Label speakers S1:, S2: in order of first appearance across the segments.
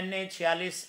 S1: NA 46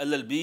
S2: LLB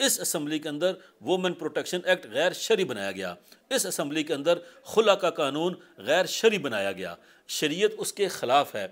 S2: اس assembly کے اندر women protection act غیر شرعی بنایا گیا، اس اسمبلی کے اندر خلا کا قانون غیر شرعی بنایا گیا، شریعت اس کے خلاف ہے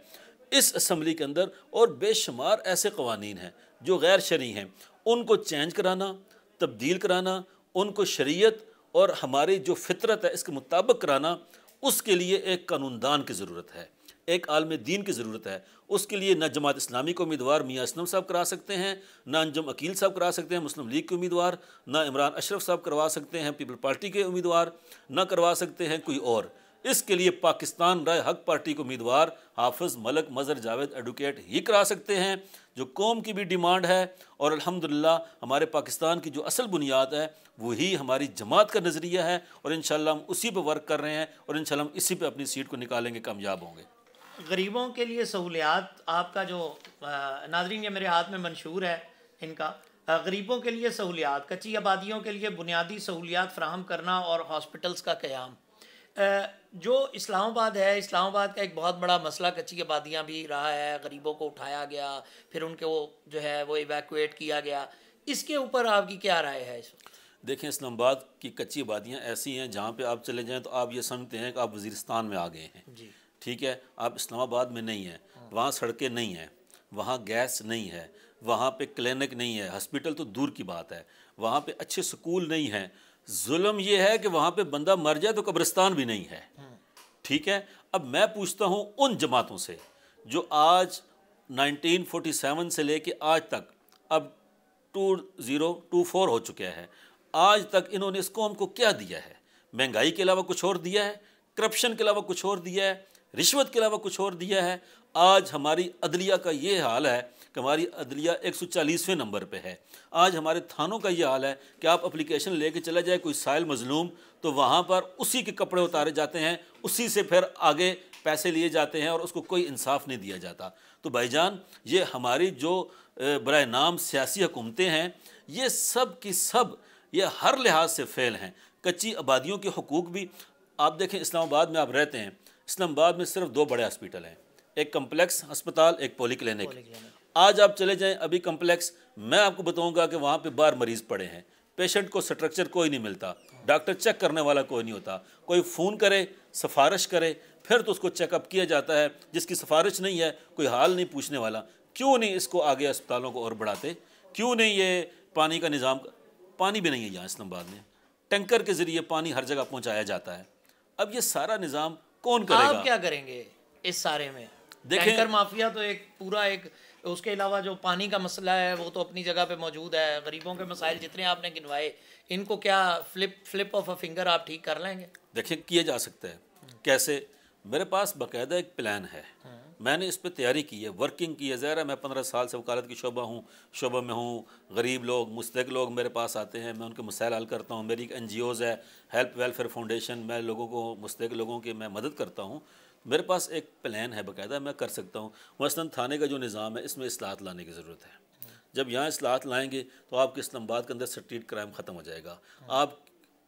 S2: اس اسمبلی کے اندر، اور بے شمار ایسے قوانین ہیں جو غیر شرعی ہیں، ان کو چینج کرانا، تبدیل کرانا، ان کو شریعت اور ہماری جو فطرت ہے اس کے مطابق کرانا، اس کے لیے ایک قانون دان کی ضرورت ہے، ایک عالم دین کی ضرورت ہے۔ اس کے لیے نہ جماعت اسلامی کو امیدوار میاں اسلم صاحب کرا سکتے ہیں، نہ انجم عقیل صاحب کرا سکتے ہیں مسلم لیگ کے امیدوار، نہ عمران اشرف صاحب کروا سکتے ہیں پیپل پارٹی کے امیدوار، نہ کروا سکتے ہیں کوئی اور۔ اس کے لیے پاکستان رائے حق پارٹی کو امیدوار حافظ ملک مظہر جاوید ایڈوکیٹ ہی کرا سکتے ہیں، جو قوم کی بھی ڈیمانڈ ہے، اور الحمدللہ ہمارے پاکستان کی جو اصل بنیاد ہے وہی ہماری جماعت کا نظریہ ہے، اور انشاءاللہ ہم اسی پہ ورک کر رہے ہیں، اور انشاءاللہ ہم اسی پہ اپنی سیٹ کو نکالیں گے، کامیاب ہوں گے۔
S1: غریبوں کے لیے سہولیات آپ کا جو ناظرین یہ میرے ہاتھ میں منشور ہے ان کا، غریبوں کے لیے سہولیات، کچی آبادیوں کے لیے بنیادی سہولیات فراہم کرنا اور ہاسپٹلس کا قیام، جو اسلام آباد ہے، اسلام آباد کا ایک بہت بڑا مسئلہ کچی آبادیاں بھی رہا ہے، غریبوں کو اٹھایا گیا، پھر ان کو جو ہے وہ ایویکویٹ کیا گیا، اس کے اوپر آپ کی کیا رائے ہے اس وقت؟
S2: دیکھیں اسلام آباد کی کچی آبادیاں ایسی ہیں جہاں پہ آپ چلے جائیں تو آپ یہ سمجھتے ہیں کہ آپ وزیرستان میں آ گئے ہیں،
S1: جی
S2: ٹھیک ہے، آپ اسلام آباد میں نہیں ہیں، وہاں سڑکیں نہیں ہیں، وہاں گیس نہیں ہے، وہاں پہ کلینک نہیں ہے، ہسپیٹل تو دور کی بات ہے، وہاں پہ اچھے سکول نہیں ہیں، ظلم یہ ہے کہ وہاں پہ بندہ مر جائے تو قبرستان بھی نہیں ہے، ٹھیک ہے۔ اب میں پوچھتا ہوں ان جماعتوں سے جو آج 1947 سے لے کے آج تک، اب 2024 ہو چکے ہیں، آج تک انہوں نے اس قوم کو کیا دیا ہے؟ مہنگائی کے علاوہ کچھ اور دیا ہے؟ کرپشن کے علاوہ کچھ اور دیا ہے؟ رشوت کے علاوہ کچھ اور دیا ہے؟ آج ہماری عدلیہ کا یہ حال ہے کہ ہماری عدلیہ 140ویں نمبر پہ ہے، آج ہمارے تھانوں کا یہ حال ہے کہ آپ اپلیکیشن لے کے چلا جائے کوئی سائل مظلوم تو وہاں پر اسی کے کپڑے اتارے جاتے ہیں، اسی سے پھر آگے پیسے لیے جاتے ہیں، اور اس کو کوئی انصاف نہیں دیا جاتا۔ تو بھائی جان یہ ہماری جو برائے نام سیاسی حکومتیں ہیں، یہ سب کی سب یہ ہر لحاظ سے فیل ہیں۔ کچی آبادیوں کے حقوق بھی آپ دیکھیں، اسلام آباد میں آپ رہتے ہیں، اسلام آباد میں صرف 2 بڑے ہسپیٹل ہیں، ایک کمپلیکس ہسپتال، ایک پولی کلینک۔ آج آپ چلے جائیں ابھی کمپلیکس، میں آپ کو بتاؤں گا کہ وہاں پہ بار مریض پڑے ہیں، پیشنٹ کو سٹرکچر کوئی نہیں ملتا، ڈاکٹر چیک کرنے والا کوئی نہیں ہوتا، کوئی فون کرے سفارش کرے پھر تو اس کو چیک اپ کیا جاتا ہے، جس کی سفارش نہیں ہے کوئی حال نہیں پوچھنے والا۔ کیوں نہیں اس کو آگے اسپتالوں کو اور بڑھاتے؟ کیوں نہیں یہ پانی کا نظام؟ پانی بھی نہیں ہے یہاں اسلام آباد میں، ٹینکر کے ذریعے پانی ہر جگہ پہنچایا جاتا ہے۔ اب یہ سارا نظام کون کرے گا؟
S1: آپ کیا کریں گے اس سارے میں؟
S2: دیکھیں،
S1: ٹینکر مافیا تو ایک پورا ایک، اس کے علاوہ جو پانی کا مسئلہ ہے وہ تو اپنی جگہ پہ موجود ہے، غریبوں کے مسائل جتنے آپ نے گنوائے ان کو کیا فلپ آف اے فنگر آپ ٹھیک کر لیں گے؟
S2: دیکھیں کیا جا سکتا ہے، کیسے؟ میرے پاس باقاعدہ ایک پلان ہے، میں نے اس پہ تیاری کی ہے، ورکنگ کی ہے۔ ظاہر ہے میں 15 سال سے وکالت کی شعبہ میں ہوں، غریب لوگ مستحق لوگ میرے پاس آتے ہیں، میں ان کے مسائل حل کرتا ہوں، میری ایک NGOز ہے ہیلپ ویلفیئر فاؤنڈیشن، میں لوگوں کو مستحق لوگوں کی میں مدد کرتا ہوں، میرے پاس ایک پلان ہے باقاعدہ، میں کر سکتا ہوں۔ مثلاً تھانے کا جو نظام ہے اس میں اصلاحات لانے کی ضرورت ہے، جب یہاں اصلاحات لائیں گے تو آپ کے اسلام آباد کے اندر اسٹریٹ کرائم ختم ہو جائے گا۔ آپ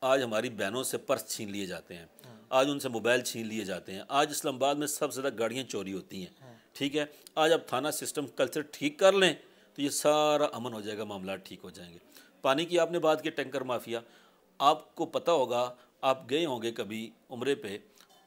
S2: آج ہماری بہنوں سے پرس چھین لیے جاتے ہیں، آج ان سے موبائل چھین لیے جاتے ہیں، آج اسلام آباد میں سب سے زیادہ گاڑیاں چوری ہوتی ہیں، ٹھیک ہے۔ آج آپ تھانہ سسٹم کلچر ٹھیک کر لیں تو یہ سارا امن ہو جائے گا، معاملات ٹھیک ہو جائیں گے۔ پانی کی آپ نے بات کی، ٹینکر مافیا، آپ کو پتہ ہوگا، آپ گئے ہوں گے کبھی عمرے پہ،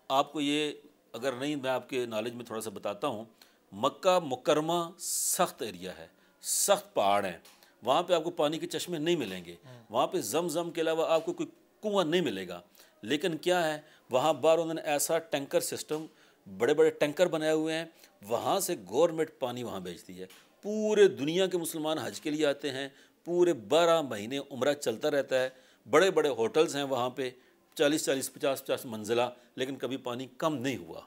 S2: آپ کو یہ اگر نہیں، میں آپ کے نالج میں تھوڑا سا بتاتا ہوں، مکہ مکرمہ سخت ایریا ہے، سخت پہاڑ ہیں، وہاں پہ آپ کو پانی کے چشمے نہیں ملیں گے، وہاں پہ زم کے علاوہ آپ کو کوئی کنواں نہیں ملے گا، لیکن کیا ہے وہاں بار انہوں نے ایسا ٹینکر سسٹم، بڑے بڑے ٹینکر بنائے ہوئے ہیں، وہاں سے گورنمنٹ پانی وہاں بیچتی ہے، پورے دنیا کے مسلمان حج کے لیے آتے ہیں، پورے 12 مہینے عمرہ چلتا رہتا ہے، بڑے بڑے ہوٹلز ہیں وہاں پہ، 40 50 منزلہ، لیکن کبھی پانی کم نہیں ہوا،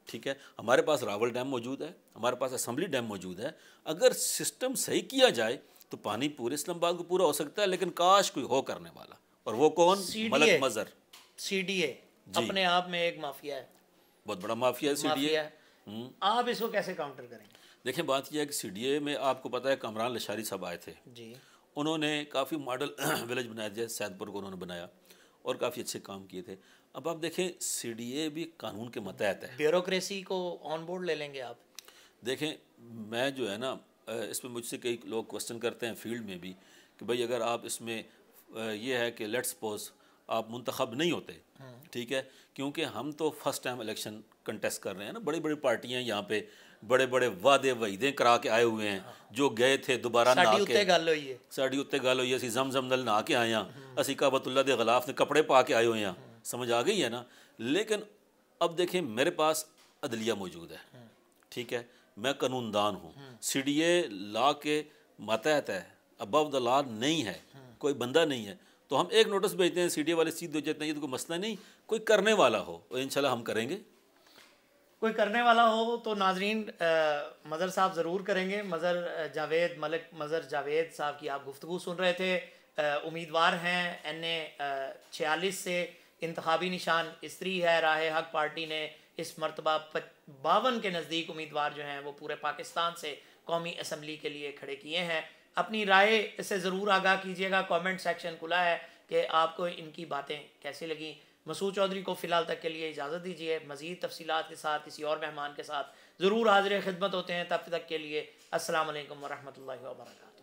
S2: ٹھیک ہے۔ ہمارے پاس راول ڈیم موجود ہے، ہمارے پاس اسمبلی ڈیم موجود ہے، اگر سسٹم صحیح کیا جائے تو پانی پورے اسلام آباد کو پورا ہو سکتا ہے، لیکن کاش کوئی ہو کرنے والا، اور وہ کون؟ ملک مظہر۔
S1: CDA اپنے آپ میں ایک مافیا ہے،
S2: بہت بڑا مافیا ہے CDA۔
S1: آپ اس کو کیسے کاؤنٹر کریں گے؟
S2: دیکھیں بات یہ ہے کہ CDA میں آپ کو پتہ ہے کامران لشاری صاحب آئے تھے،
S1: جی،
S2: انہوں نے کافی ماڈل ولیج بنایا، جیسے سیدپور کو انہوں نے بنایا اور کافی اچھے کام کیے تھے۔ اب آپ دیکھیں CDA بھی قانون کے متحد ہے،
S1: بیوروکریسی کو آن بورڈ لے لیں گے آپ؟
S2: دیکھیں میں جو ہے نا، اس پہ مجھ سے کئی لوگ کوسچن کرتے ہیں فیلڈ میں بھی کہ بھئی اگر آپ اس میں یہ ہے کہ لیٹ سپوز آپ منتخب نہیں ہوتے، ٹھیک ہے، کیونکہ ہم تو فرسٹ ٹائم الیکشن کنٹیسٹ کر رہے ہیں نا، بڑی بڑی پارٹیاں یہاں پہ بڑے بڑے وعدے وعیدیں کرا کے آئے ہوئے ہیں، جو گئے تھے دوبارہ نہ
S1: ساڈی
S2: کے
S1: اتنے گل ہوئی ہے،
S2: ساڑی اتنے گل ہوئی، اسی زمزم نل نہا کے آئے ہیں، اسی کعبۃ اللہ دے غلاف نے کپڑے پا کے آئے ہوئے ہیں، سمجھ آ گئی ہے نا۔ لیکن اب دیکھیں میرے پاس عدلیہ موجود ہے، ٹھیک ہے، میں قانون دان ہوں، سی ڈی اے لا کے ماتحت ہے، ابو دا لا نہیں ہے، کوئی بندہ نہیں ہے، تو ہم ایک نوٹس بھیجتے ہیں، سی ڈی اے والے سیدھ ہو جاتے ہیں، یہ تو کوئی مسئلہ نہیں، کوئی کرنے والا ہو تو انشاءاللہ ہم کریں گے۔
S1: کوئی کرنے والا ہو تو ناظرین مظہر صاحب ضرور کریں گے۔ مظہر جاوید ملک مظہر جاوید صاحب کی آپ گفتگو سن رہے تھے، امیدوار ہیں این اے 46 سے، انتخابی نشان استری ہے، راہ حق پارٹی نے اس مرتبہ 52 کے نزدیک امیدوار جو ہیں وہ پورے پاکستان سے قومی اسمبلی کے لیے کھڑے کیے ہیں۔ اپنی رائے سے ضرور آگاہ کیجیے گا، کامنٹ سیکشن کھلا ہے کہ آپ کو ان کی باتیں کیسی لگیں۔ مسعود چودھری کو فی الحال تک کے لیے اجازت دیجیے، مزید تفصیلات کے ساتھ کسی اور مہمان کے ساتھ ضرور حاضر خدمت ہوتے ہیں، تب تک کے لیے السلام علیکم ورحمۃ اللہ وبرکاتہ۔